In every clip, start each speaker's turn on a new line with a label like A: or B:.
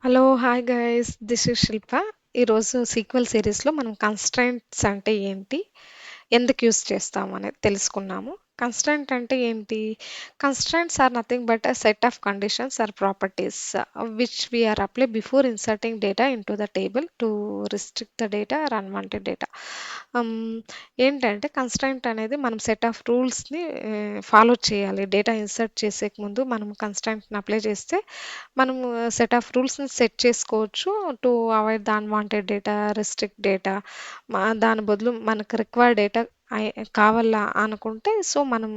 A: Hello! Hi guys. This is Shilpa. ఈరోజు SQL సిరీస్‌లో మనం కన్‌స్ట్రైంట్స్ అంటే ఏంటి? ఎందుకు యూజ్ చేస్తాం అనేది తెలుసుకున్నాము. కన్‌స్ట్రైంట్ అంటే ఏంటి? Constraints are nothing but a set of conditions or properties which we are apply before inserting data into the table to restrict the data or unwanted data. Hmm. ఏంటంటే constraint అనేది మనం set of రూల్స్‌ని follow చేయాలి. Data insert చేసేకి ముందు మనం కన్‌స్ట్రైంట్‌ని apply చేస్తే మనము సెట్ ఆఫ్ రూల్స్‌ని సెట్ చేసుకోవచ్చు. To avoid the unwanted data, restrict data. దాని బదులు మనకు రిక్వైర్డ్ డేటా కావాలా అనుకుంటే సో మనం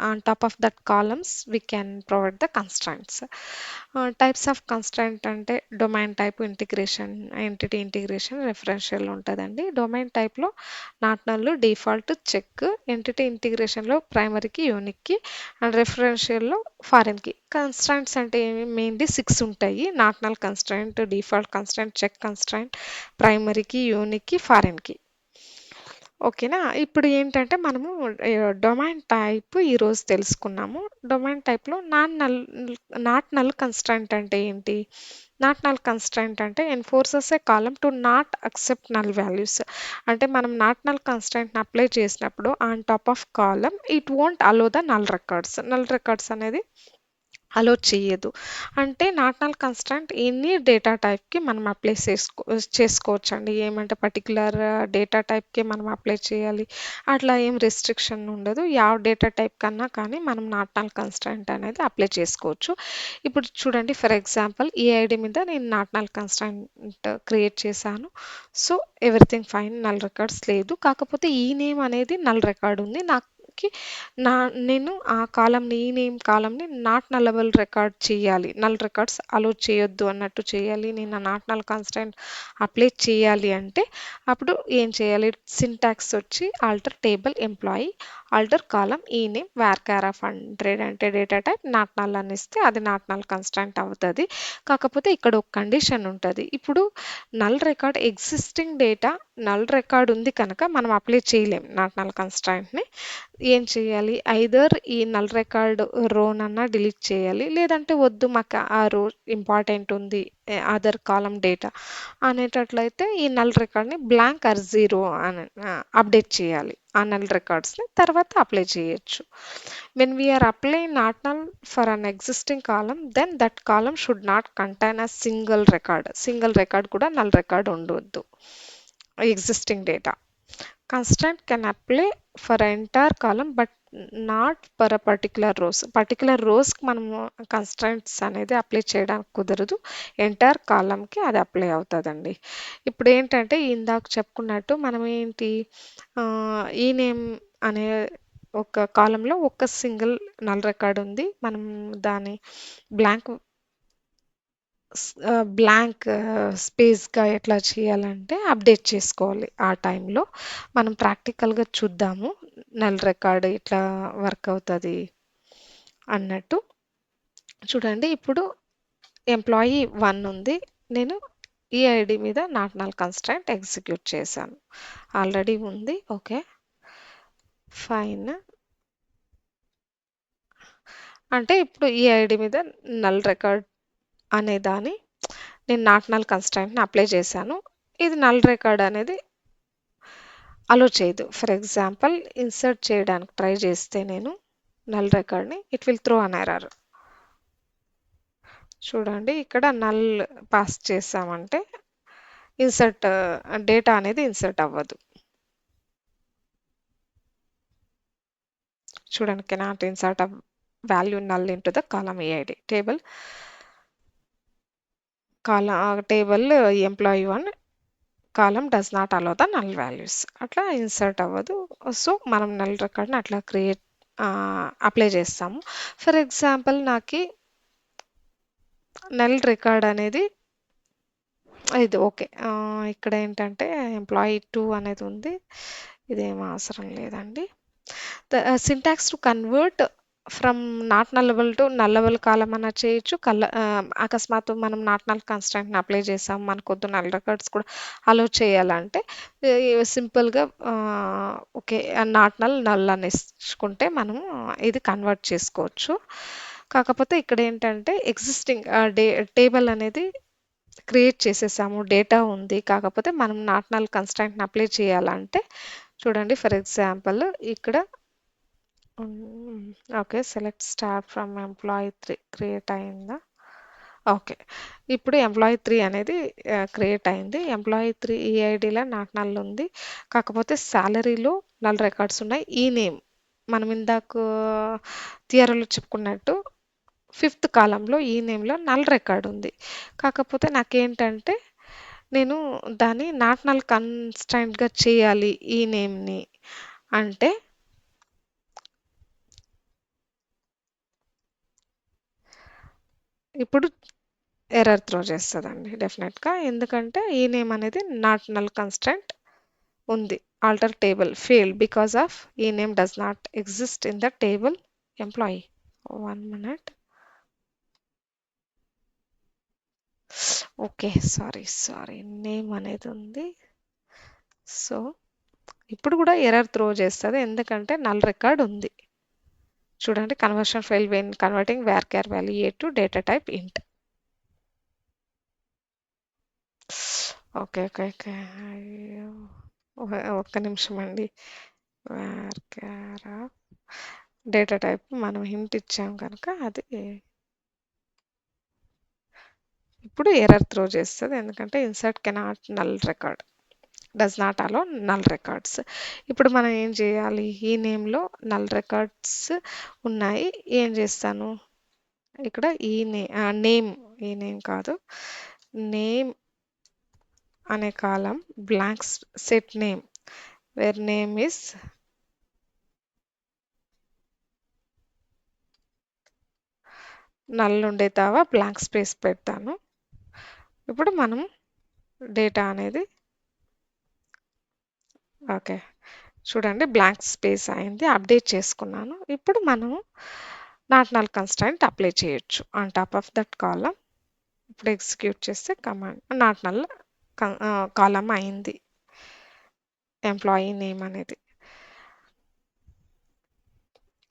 A: on top of that columns we can provide the constraints. Types of constraint అంటే domain type, integration, entity integration, referential ఉంటదండి. డొమైన్ టైప్‌లో not null, default, check. Entity ఇంటిగ్రేషన్‌లో ప్రైమరీకి, యూనిక్‌కి అండ్ రిఫరెన్షియల్‌లో ఫారిన్‌కి. కన్‌స్ట్రైంట్స్ అంటే మెయిన్‌లీ 6 ఉంటాయి. Not null constraint, default constraint, check constraint, ప్రైమరీకి, యూనిక్‌కి, ఫారిన్‌కి. ఓకేనా? ఇప్పుడు ఏంటంటే మనము డొమైన్ టైప్ ఈరోజు తెలుసుకున్నాము. డొమైన్ టైప్‌లో నాట్ నల్ కన్‌స్ట్రైంట్ అంటే ఏంటి? నాట్ నల్ కన్‌స్ట్రైంట్ అంటే enforces a column to not accept null values. అంటే మనం నాట్ నల్ కన్‌స్ట్రైంట్‌ని అప్లై చేసినప్పుడు on top of column it won't allow the null records. Null records అనేది అలో చెయ్యదు. అంటే not null constraint any data టైప్‌కి మనం అప్లై చేసుకోవచ్చండి. ఏమంటే పర్టిక్యులర్ డేటా టైప్‌కే మనం అప్లై చేయాలి. అట్లా ఏం రిస్ట్రిక్షన్ ఉండదు. యావ డేటా టైప్ కన్నా కానీ మనం నాట్ నల్ కన్‌స్ట్రైంట్ అనేది అప్లై చేసుకోవచ్చు. ఇప్పుడు చూడండి ఫర్ ఎగ్జాంపుల్ ఈ ఐడీ మీద నేను నాట్ నల్ కన్‌స్ట్రైంట్ క్రియేట్ చేశాను. So, everything fine. Null records లేదు. కాకపోతే ఈ నేమ్ అనేది నల్ రికార్డ్ ఉంది. నా నేను ఆ కాలమ్‌ని ఈ నేమ్ కాలమ్‌ని నాట్ నల్లబుల్ రికార్డ్ చేయాలి. నల్ రికార్డ్స్ అలో చేయొద్దు అన్నట్టు చేయాలి. నేను నాట్ నల్ కన్‌స్ట్రైంట్ అప్లై చేయాలి అంటే అప్పుడు ఏం చేయాలి? సింటాక్స్ వచ్చి alter table employee, alter column ఈ నేమ్ వార్‌చార్ ఆఫ్ 100 అంటే డేటా టైప్ నాట్ నల్ అని ఇస్తే అది నాట్ నల్ కన్‌స్ట్రైంట్ అవుతది. కాకపోతే ఇక్కడ ఒక కండిషన్ ఉంటది. ఇప్పుడు null record existing data null record ఉంది కనుక మనం అప్లై చేయలేం నాట్ నల్ కన్‌స్ట్రైంట్‌ని. ఏం చేయాలి? ఐదర్ ఈ నల్ రికార్డ్ రోనన్నా డిలీట్ చేయాలి. లేదంటే వద్దు మాకు ఆ రో ఇంపార్టెంట్ ఉంది. అదర్ కాలమ్ డేటా అనేటట్లయితే ఈ నల్ రికార్డ్‌ని బ్లాంక్ ఆర్ జీరో అని అప్డేట్ చేయాలి. ఆ నల్ రికార్డ్స్‌ని తర్వాత అప్లై చేయొచ్చు. When we are applying not null for an existing column then that column should not contain a single record. Single record కూడా నల్ రికార్డ్ ఉండొద్దు. Existing data. Constraint can apply for an entire column but not for a particular rows. Particular రోస్‌కి మనము constraints అనేది apply చేయడానికి కుదరదు. Entire కాలమ్‌కి అది apply అవుతదండి. ఇప్పుడేంటంటే ఇందాక చెప్పుకున్నట్టు మనం ఏంటి ఈ నేమ్ అనే ఒక కాలమ్‌లో ఒక సింగిల్ నల్ రికార్డ్ ఉంది. మనం దాన్ని బ్లాంక్ బ్లాంక్ స్పేస్‌గా ఎట్లా చేయాలంటే అప్డేట్ చేసుకోవాలి ఆ టైంలో. మనం ప్రాక్టికల్‌గా చూద్దాము. నల్ రికార్డ్ ఎట్లా వర్క్ అవుతది అన్నట్టు. చూడండి ఇప్పుడు ఎంప్లాయీ 1 ఉంది. నేను ఈ ఐడీ మీద నాట్ నల్ కన్‌స్ట్రైంట్ ఎగ్జిక్యూట్ చేశాను. ఆల్రెడీ ఉంది. ఓకే. ఫైన్. అంటే ఇప్పుడు ఈ ఐడీ మీద నల్ రికార్డ్ అనే దాన్ని నేను నాట్ నల్ కన్‌స్ట్రైంట్‌ని అప్లై చేశాను. ఇది నల్ రికార్డ్ అనేది అలో చేయదు. ఫర్ ఎగ్జాంపుల్ ఇన్సర్ట్ చేయడానికి ట్రై చేస్తే నేను నల్ రికార్డ్‌ని it will throw an error. చూడండి ఇక్కడ నల్ పాస్ చేసామంటే ఇన్సర్ట్ డేటా అనేది ఇన్సర్ట్ అవ్వదు. చూడండి cannot insert value null into the column EID table employee 1 column does not allow the null values. అట్లా ఇన్సర్ట్ అవ్వదు. సో మనం నల్ రికార్డ్‌ని అట్లా అప్లై చేస్తాము. ఫర్ ఎగ్జాంపుల్ నాకి నల్ రికార్డ్ అనేది ఇది ఓకే. ఇక్కడేంటంటే ఎంప్లాయీ 2 అనేది ఉంది. ఇదేం అవసరం లేదండి. Syntax to convert from not నల్లబుల్ to నల్లబుల్ column అన్నా చేయొచ్చు. అకస్మాత్తు మనం నాట్ నల్ కన్‌స్ట్రైంట్‌ని అప్లై చేసాం. మనకొద్దు నల్ రికార్డ్స్ కూడా అలో చేయాలంటే సింపుల్‌గా ఓకే. నాట్ నల్, నల్ అనేసుకుంటే మనము ఇది కన్వర్ట్ చేసుకోవచ్చు. కాకపోతే ఇక్కడేంటంటే ఎగ్జిస్టింగ్ టేబుల్ అనేది క్రియేట్ చేసేసాము. డేటా ఉంది. కాకపోతే మనం నాట్ నల్ కన్‌స్ట్రైంట్‌ని అప్లై చేయాలంటే చూడండి ఫర్ ఎగ్జాంపుల్ ఇక్కడ హ్మ్. Okay. Select star from employee 3 create అయిందా? ఓకే. ఇప్పుడు ఎంప్లాయీ 3 అనేది క్రియేట్ అయింది. ఎంప్లాయీ 3 ఈ ఐడీలో నాట్ నల్ ఉంది. కాకపోతే సాలరీలో నల్ రికార్డ్స్ ఉన్నాయి. ఈ నేమ్ మనం ఇందాక థియరీలో చెప్పుకున్నట్టు ఫిఫ్త్ కాలమ్‌లో ఈ నేమ్‌లో నల్ రికార్డ్ ఉంది. కాకపోతే నాకేంటంటే నేను దాన్ని నాట్ నల్ కన్‌స్ట్రైంట్‌గా చేయాలి ఈ నేమ్‌ని అంటే ఇప్పుడు ఎర్రర్ త్రో చేస్తదండి డెఫినెట్‌గా. ఎందుకంటే ఈ నేమ్ అనేది నాట్ నల్ కన్‌స్ట్రైంట్ ఉంది. Alter table failed because of ఈ name does not exist in the table employee. 1 minute. Okay. Sorry. Name అనేది ఉంది. సో, ఇప్పుడు కూడా ఎర్రర్ త్రో చేస్తది. ఎందుకంటే నల్ రికార్డ్ ఉంది. చూడండి conversion fail when converting varchar value a to data type int. Okay. అయ్యో! ఒక్క నిమిషం అండి. varchar ఆఫ్ డేటా టైప్ మనం హింట్ ఇచ్చాం కనుక అది ఇప్పుడు ఎర్రర్ త్రో చేస్తది. ఎందుకంటే insert cannot null record does not allow null records. ఇప్పుడు మనం ఏం చేయాలి? ఈ నేమ్‌లో నల్ రికార్డ్స్ ఉన్నాయి. ఏం చేస్తాను? ఇక్కడ నేమ్ ఈ నేమ్ కాదు. నేమ్ అనే column blank set name wear name is null ఉండే తావా బ్లాంక్ స్పేస్ పెడతాను. ఇప్పుడు మనం డేటా అనేది ఓకే. చూడండి బ్లాంక్ స్పేస్ అయింది. అప్డేట్ చేసుకున్నాను. ఇప్పుడు మనం నాట్ నల్ కన్‌స్ట్రైంట్ అప్లై చేయొచ్చు. On top of that column ఇప్పుడు ఎగ్జిక్యూట్ చేస్తే కమాండ్ నాట్ నల్ కాలమ్ అయింది. ఎంప్లాయీ నేమ్ అనేది.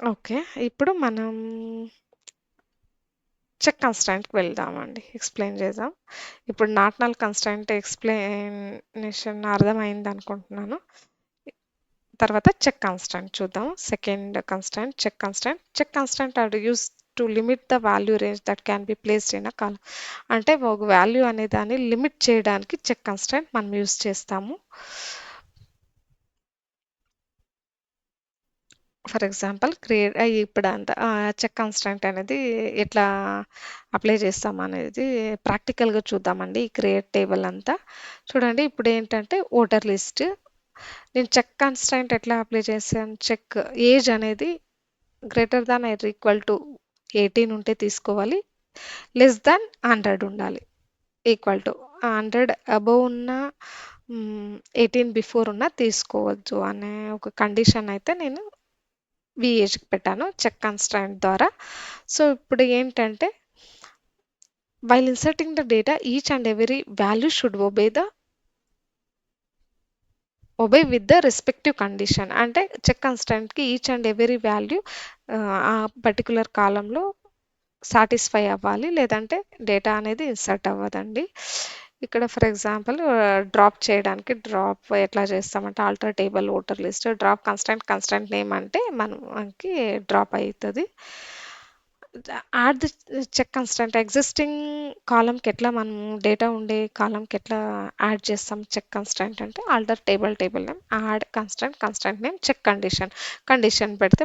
A: ఓకే. ఇప్పుడు మనం చెక్ కన్‌స్ట్రైంట్‌కి వెళ్దామండి. ఎక్స్‌ప్లెయిన్ చేద్దాం. ఇప్పుడు నాట్ నల్ కన్‌స్ట్రైంట్ ఎక్స్‌ప్లనేషన్ అర్థమైందనుకుంటున్నాను. తర్వాత చెక్ కన్‌స్ట్రైంట్ చూద్దాం. Second constraint check constraint are used to limit the value range that can be placed in a column. అంటే ఒక వాల్యూ అనే దాన్ని లిమిట్ చేయడానికి చెక్ కన్‌స్ట్రైంట్ మనం యూజ్ చేస్తాము. ఫర్ ఎగ్జాంపుల్ ఇప్పుడంతా చెక్ కన్‌స్ట్రైంట్ అనేది ఎట్లా అప్లై చేస్తాం అనేది ప్రాక్టికల్‌గా చూద్దామండి. ఈ క్రియేట్ టేబుల్ అంతా. చూడండి ఇప్పుడేంటంటే ఓటర్ లిస్ట్ నేను చెక్ కన్‌స్ట్రైంట్ ఎట్లా అప్లై చేశాను? చెక్ ఏజ్ అనేది greater than or equal to 18 ఉంటే తీసుకోవాలి. లెస్ దాన్ 100 ఉండాలి. ఈక్వల్ టు 100 అబోవ్ ఉన్న 18 బిఫోర్ ఉన్న తీసుకోవద్దు అనే ఒక కండిషన్ అయితే నేను విఏజ్‌కి పెట్టాను చెక్ కన్‌స్ట్రైంట్ ద్వారా. సో, ఇప్పుడు ఏంటంటే while inserting the data each and every value should obey with the respective condition. అంటే చెక్ కన్‌స్ట్రైంట్‌కి ఈచ్ అండ్ ఎవరీ వాల్యూ ఆ పర్టిక్యులర్ కాలమ్‌లో సాటిస్ఫై అవ్వాలి. లేదంటే డేటా అనేది ఇన్సర్ట్ అవ్వదండి. ఇక్కడ ఫర్ ఎగ్జాంపుల్ డ్రాప్ ఎట్లా చేస్తామంటే alter table voter list drop constraint name అంటే మనకి డ్రాప్ అయితది. Add the check constraint existing కాలమ్‌కి ఎట్లా మనం డేటా ఉండే కాలమ్‌కి ఎట్లా యాడ్ చేస్తాం చెక్ కన్‌స్ట్రైంట్ అంటే alter table name add constraint name check condition పెడితే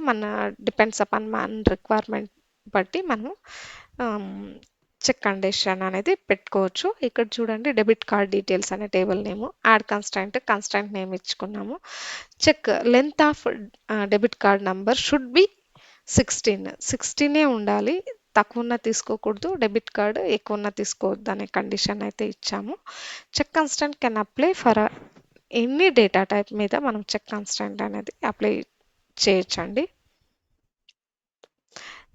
A: డిపెండ్స్ అపాన్ మన రిక్వైర్మెంట్ బట్టి మనం చెక్ కండిషన్ అనేది పెట్టుకోవచ్చు. ఇక్కడ చూడండి డెబిట్ కార్డ్ డీటెయిల్స్ అనే table name add constraint name ఇచ్చుకున్నాము. Check length of debit card number should be 16 ఉండాలి. తక్కువున్నా తీసుకోకూడదు. డెబిట్ కార్డ్ ఎక్కువున్నా తీసుకోవద్దు అనే కండిషన్ అయితే ఇచ్చాము. Check constraint can apply for any data type మీద మనం చెక్ కన్‌స్ట్రైంట్ అనేది అప్లై చేయొచ్చండి.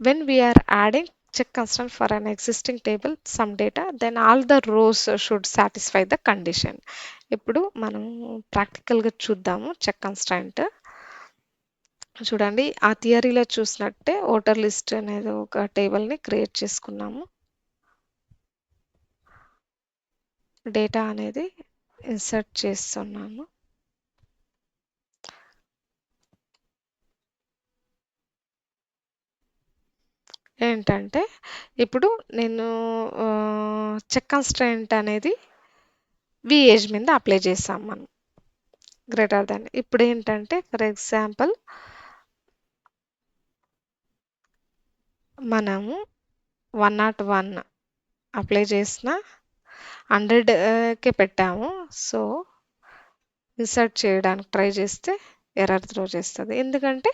A: When we are adding check constant for an existing table some data then all the rows should satisfy the condition. ఇప్పుడు మనం ప్రాక్టికల్‌గా చూద్దాము check constraint. చూడండి ఆ థియరీలో చూసినట్టే ఓటర్ లిస్ట్ అనేది ఒక టేబుల్‌ని క్రియేట్ చేసుకున్నాము. డేటా అనేది ఇన్సర్ట్ చేస్తున్నాను. ఏంటంటే ఇప్పుడు నేను చెక్ కన్స్ట్రెయింట్ అనేది వి ఏజ్ మీద అప్లై చేసాం మనం గ్రేటర్ దాన్. ఇప్పుడు ఏంటంటే ఫర్ ఎగ్జాంపుల్ మనము 101 అప్లై చేసిన 100కే పెట్టాము. సో ఇన్సర్ట్ చేయడానికి ట్రై చేస్తే ఎర్రర్ త్రో చేస్తుంది. ఎందుకంటే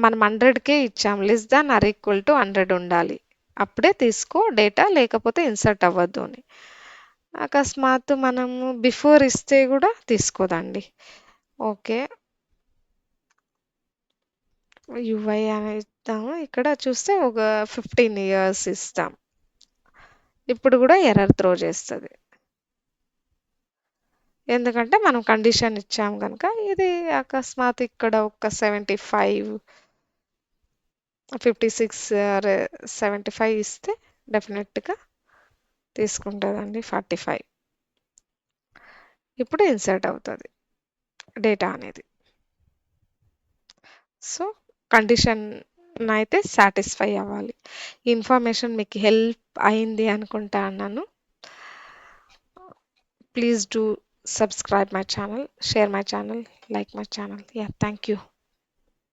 A: మనం 100కే ఇచ్చాం, less than or equal to 100 ఉండాలి, అప్పుడే తీసుకో డేటా, లేకపోతే ఇన్సర్ట్ అవ్వద్దు అని. అకస్మాత్తు మనము బిఫోర్ ఇస్తే కూడా తీసుకోదండి. ఓకే, యువై అని ఇస్తాము. ఇక్కడ చూస్తే ఒక 15 ఇయర్స్ ఇస్తాం. ఇప్పుడు కూడా ఎర్రర్ త్రో చేస్తుంది, ఎందుకంటే మనం కండిషన్ ఇచ్చాం కనుక. ఇది అకస్మాత్ ఇక్కడ ఒక 75, 56 ఆర్ 75 ఇస్తే డెఫినెట్గా తీసుకుంటుందండి. 45 ఇప్పుడు ఇన్సర్ట్ అవుతుంది డేటా అనేది. సో కండిషన్ అయితే సాటిస్ఫై అవ్వాలి. ఈ ఇన్ఫర్మేషన్ మీకు హెల్ప్ అయింది అనుకుంటా అన్నాను. Please do subscribe my channel, share my channel, like my channel. Yeah, thank you.